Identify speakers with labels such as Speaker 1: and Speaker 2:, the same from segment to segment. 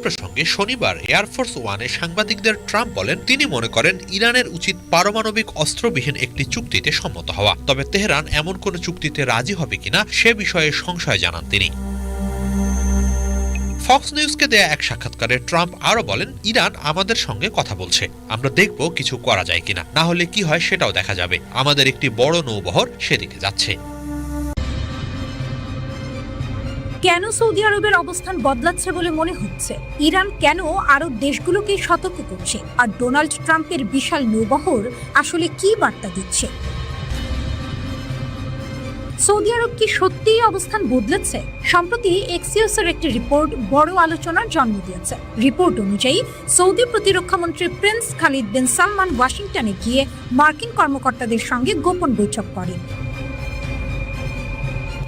Speaker 1: প্রসঙ্গে শনিবার এয়ারফোর্স ওয়ানে সাংবাদিকদের ট্রাম্প বলেন তিনি মনে করেন ইরানের উচিত পারমাণবিক অস্ত্রবিহীন একটি চুক্তিতে সম্মত হওয়া, তবে তেহরান এমন কোনো চুক্তিতে রাজি হবে কিনা সে বিষয়ে সংশয় জানান তিনি। ফক্স নিউজকে দেয়া এক সাক্ষাৎকারে ট্রাম্প আরো বলেন ইরান আমাদের সঙ্গে কথা বলছে, আমরা দেখব কিছু করা যায় কিনা, না হলে কি হয় সেটাও দেখা যাবে। আমাদের একটি বড় নৌবহর সেদিকে যাচ্ছে।
Speaker 2: কেন সৌদি আরবের অবস্থান বদলাচ্ছে বলে মনে হচ্ছে? ইরান কেন আরব দেশগুলোকে সতর্ক করছে? আর ডোনাল্ড ট্রাম্পের বিশাল নৌবহর আসলে কি বার্তা দিচ্ছে? সৌদি আরব কি সত্যিই অবস্থান বদলেছে? সম্প্রতি এক্সিওসের একটি রিপোর্ট বড় আলোচনার জন্ম দিয়েছে। রিপোর্ট অনুযায়ী সৌদি প্রতিরক্ষামন্ত্রী প্রিন্স খালিদ বিন সালমান ওয়াশিংটনে গিয়ে মার্কিন কর্মকর্তাদের সঙ্গে গোপন বৈঠক করেন।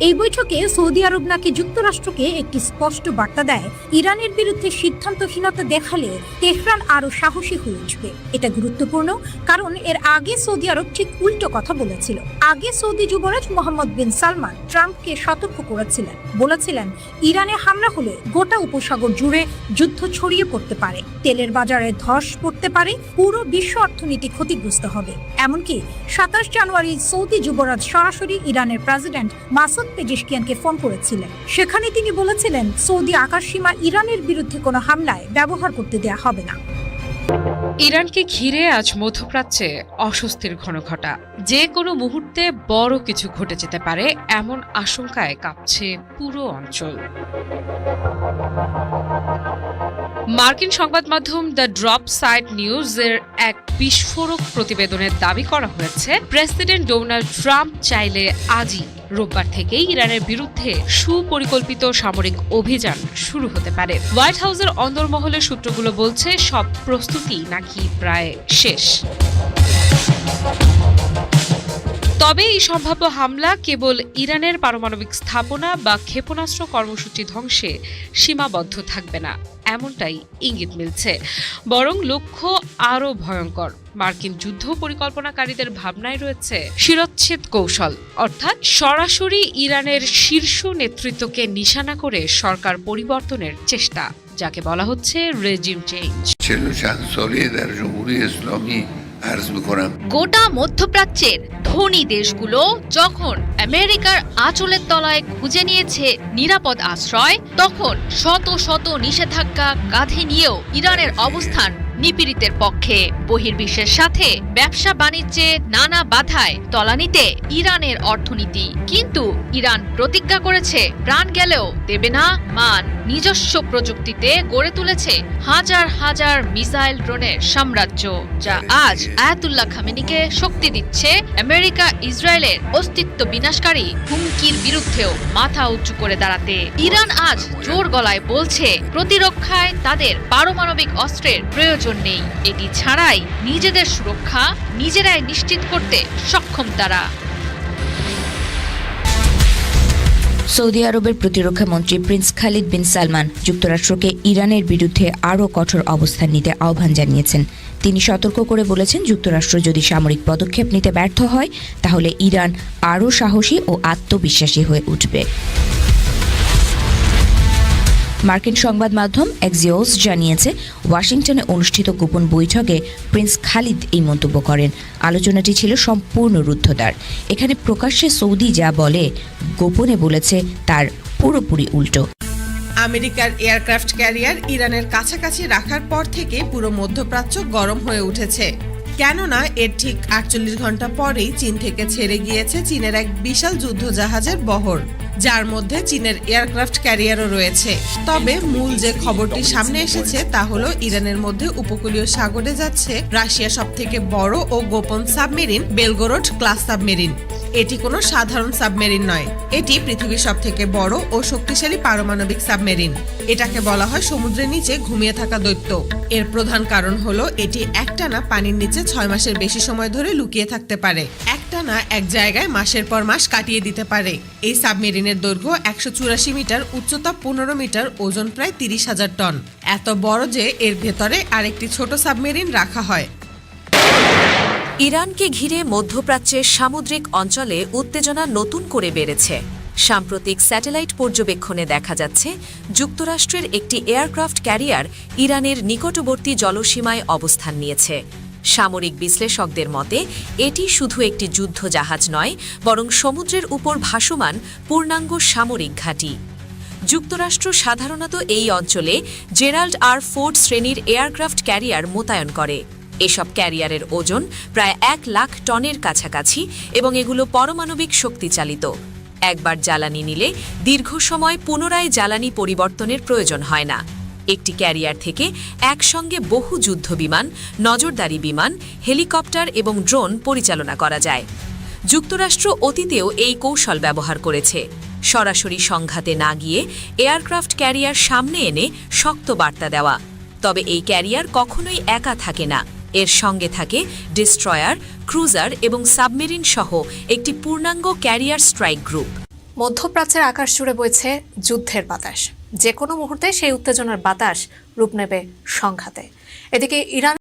Speaker 2: এই বৈঠকে সৌদি আরব নাকি যুক্তরাষ্ট্রকে একটি স্পষ্ট বার্তা দেয়, ইরানের বিরুদ্ধে সিদ্ধান্তহীনতা দেখালে তেহরান আরো সাহসী হয়ে উঠবে। এটা গুরুত্বপূর্ণ কারণ এর আগে সৌদি আরব ঠিক উল্টো কথা বলেছিল। আগে সৌদি যুবরাজ মোহাম্মদ বিন সালমান ট্রাম্পকে সতর্ক করেছিলেন, বলেছিলেন ইরানে হামলা হলে গোটা উপসাগর জুড়ে যুদ্ধ ছড়িয়ে পড়তে পারে, তেলের বাজারে ধস পড়তে পারে, পুরো বিশ্ব অর্থনীতি ক্ষতিগ্রস্ত হবে। এমনকি 27 জানুয়ারি সৌদি যুবরাজ সরাসরি ইরানের প্রেসিডেন্ট মাসুদ পেজেশকিয়ানকে ফোন করেছিলেন। সেখানে তিনি বলেছিলেন সৌদি আকাশসীমা ইরানের বিরুদ্ধে কোনো হামলায় ব্যবহার করতে দেয়া হবে না।
Speaker 3: ইরানকে ঘিরে আজ মধ্যপ্রাচ্যে অস্বস্তির ঘনঘটা। যে কোনো মুহূর্তে বড় কিছু ঘটে যেতে পারে এমন আশঙ্কায় কাঁপছে পুরো অঞ্চল। মার্কিন সংবাদ মাধ্যম দ্য ড্রপ সাইট নিউজের এক বিস্ফোরক প্রতিবেদনে দাবি করা হয়েছে প্রেসিডেন্ট ডোনাল্ড ট্রাম্প চাইলে আজই রোববার থেকেই ইরানের বিরুদ্ধে সুপরিকল্পিত সামরিক অভিযান শুরু হতে পারে। হোয়াইট হাউসের অন্দরমহলের সূত্রগুলো বলছে সব প্রস্তুতি নাকি প্রায় শেষ। তবে এই সম্ভাব্য হামলা কেবল ইরানের পারমাণবিক স্থাপনা বা ক্ষেপণাস্ত্র কর্মসূচি ধ্বংসে সীমাবদ্ধ থাকবে না, এমনটাই ইঙ্গিত মিলছে। বরং লক্ষ্য আরও ভয়ঙ্কর। মার্কিন যুদ্ধ পরিকল্পনাকারীদের ভাবনায় রয়েছে শিরচ্ছেদ কৌশল, অর্থাৎ সরাসরি ইরানের শীর্ষ নেতৃত্বকে নিশানা করে সরকার পরিবর্তনের চেষ্টা, যাকে বলা হচ্ছে রেজিম চেঞ্জ।
Speaker 4: গোটা মধ্যপ্রাচ্যের ধনী দেশগুলো যখন আমেরিকার আঁচলের তলায় খুঁজে নিয়েছে নিরাপদ আশ্রয়, তখন শত শত নিষেধাজ্ঞা কাঁধে নিয়েও ইরানের অবস্থান নিপীড়িতের পক্ষে। বহির্বিশ্বের সাথে ব্যবসা বাণিজ্যে নানা বাধায় তলানিতে ইরানের অর্থনীতি। কিন্তু ইরান প্রতিজ্ঞা করেছে প্রাণ গেলেও দেবে না মান। নিজস্ব প্রযুক্তিতে গড়ে তুলেছে হাজার হাজার মিসাইল ড্রোনের সাম্রাজ্য, যা আজ আয়াতুল্লাহ খামেনিকে শক্তি দিচ্ছে আমেরিকা ইসরায়েলের অস্তিত্ব বিনাশকারী হুমকির বিরুদ্ধেও মাথা উঁচু করে দাঁড়াতে। ইরান আজ জোর গলায় বলছে প্রতিরক্ষায় তাদের পারমাণবিক অস্ত্রের প্রয়োজন নেই। এটি ছাড়াই নিজেদের সুরক্ষা নিজেরাই নিশ্চিত করতে সক্ষম তারা।
Speaker 5: সৌদি আরবের প্রতিরক্ষা মন্ত্রী প্রিন্স খালিদ বিন সালমান যুক্তরাষ্ট্রকে ইরানের বিরুদ্ধে আরও কঠোর অবস্থান নিতে আহ্বান জানিয়েছেন। তিনি সতর্ক করে বলেছেন, যুক্তরাষ্ট্র যদি সামরিক পদক্ষেপ নিতে ব্যর্থ হয় তাহলে ইরান আরও সাহসী ও আত্মবিশ্বাসী হয়ে উঠবে। মার্কিন সংবাদ মাধ্যম এক্সিওস জানিয়েছে, ওয়াশিংটনে অনুষ্ঠিত গোপন বৈঠকে প্রিন্স খালিদ এই মন্তব্য করেন। আলোচনাটি ছিল সম্পূর্ণ রুদ্ধদ্বার। এখানে প্রকাশ্যে সৌদি যা বলে, গোপনে বলেছে তার পুরোপুরি উল্টো।
Speaker 6: আমেরিকার এয়ারক্রাফট ক্যারিয়ার ইরানের কাছাকাছি রাখার পর থেকে পুরো মধ্যপ্রাচ্য গরম হয়ে উঠেছে। কেননা এর ঠিক 48 ঘন্টা পরেই চীন থেকে ছেড়ে গিয়েছে চীনের এক বিশাল যুদ্ধজাহাজের বহর, যার মধ্যে চীনের এয়ারক্রাফট ক্যারিয়ারও রয়েছে। তবে মূল যে খবরটি সামনে এসেছে তা হলো ইরানের মধ্যে উপকূলীয় সাগরে যাচ্ছে রাশিয়ার সবথেকে বড় ও গোপন সাবমেরিন বেলগোরোড ক্লাস সাবমেরিন। এটি কোনো সাধারণ সাবমেরিন নয়, এটি পৃথিবীর সবথেকে বড় ও শক্তিশালী পারমাণবিক সাবমেরিন। এটাকে বলা হয় সমুদ্রের নিচে ঘুমিয়ে থাকা দৈত্য। এর প্রধান কারণ হলো এটি একটানা পানির নিচে 6 মাসের বেশি সময় ধরে লুকিয়ে থাকতে পারে, একটানা এক জায়গায় মাসের পর মাস কাটিয়ে দিতে পারে। এই সাবমেরিনের দৈর্ঘ্য 184 মিটার, উচ্চতা 15 মিটার, ওজন প্রায় 30,000 টন। এত বড় যে এর ভেতরে আরেকটি ছোট সাবমেরিন রাখা হয়।
Speaker 7: ইরানকে ঘিরে মধ্যপ্রাচ্যের সামুদ্রিক অঞ্চলে উত্তেজনা নতুন করে বেড়েছে। সাম্প্রতিক স্যাটেলাইট পর্যবেক্ষণে দেখা যাচ্ছে যুক্তরাষ্ট্রের একটি এয়ারক্রাফট ক্যারিয়ার ইরানের নিকটবর্তী জলসীমায় অবস্থান নিয়েছে। সামরিক বিশ্লেষকদের মতে এটি শুধু একটি যুদ্ধ জাহাজ নয়, বরং সমুদ্রের উপর ভাসমান পূর্ণাঙ্গ সামরিক ঘাঁটি। যুক্তরাষ্ট্র সাধারণত এই অঞ্চলে জেরাল্ড আর ফোর্ড শ্রেণীর এয়ারক্রাফট ক্যারিয়ার মোতায়েন করে। এসব ক্যারিয়ারের ওজন প্রায় 1 লাখ টনের কাছাকাছি এবং এগুলো পারমাণবিক শক্তিচালিত। একবার জ্বালানি নিলে দীর্ঘ সময় পুনরায় জ্বালানি পরিবর্তনের প্রয়োজন হয় না। একটি ক্যারিয়ার থেকে একসঙ্গে বহু যুদ্ধবিমান, নজরদারি বিমান, হেলিকপ্টার এবং ড্রোন পরিচালনা করা যায়। যুক্তরাষ্ট্র অতীতেও এই কৌশল ব্যবহার করেছে। সরাসরি সংঘাতে না গিয়ে এয়ারক্রাফট ক্যারিয়ার সামনে এনে শক্ত বার্তা দেওয়া। তবে এই ক্যারিয়ার কখনোই একা থাকে না। এর সঙ্গে থাকে ডিস্ট্রয়ার, ক্রুজার এবং সাবমেরিন সহ একটি পূর্ণাঙ্গ ক্যারিয়ার স্ট্রাইক গ্রুপ।
Speaker 8: মধ্যপ্রাচ্যের আকাশ জুড়ে বইছে যুদ্ধের বাতাস। যে কোনো মুহূর্তে সেই উত্তেজনার বাতাস রূপ নেবে সংঘাতে। এদিকে ইরান